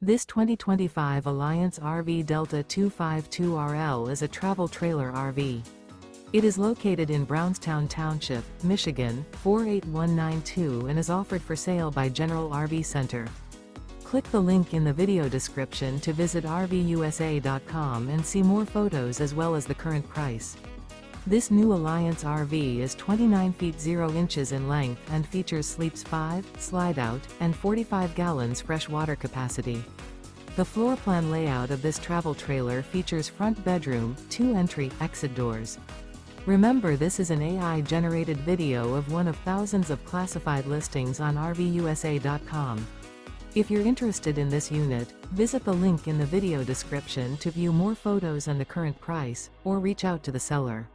This 2025 Alliance RV Delta 252RL is a travel trailer RV. It is located in Brownstown Township, Michigan, 48192 and is offered for sale by General RV Center. Click the link in the video description to visit RVUSA.com and see more photos as well as the current price. This new Alliance RV is 29 feet 0 inches in length and features sleeps 5, slide-out, and 45 gallons fresh water capacity. The floor plan layout of this travel trailer features front bedroom, 2 entry/exit doors. Remember, this is an AI-generated video of one of thousands of classified listings on RVUSA.com. If you're interested in this unit, visit the link in the video description to view more photos and the current price, or reach out to the seller.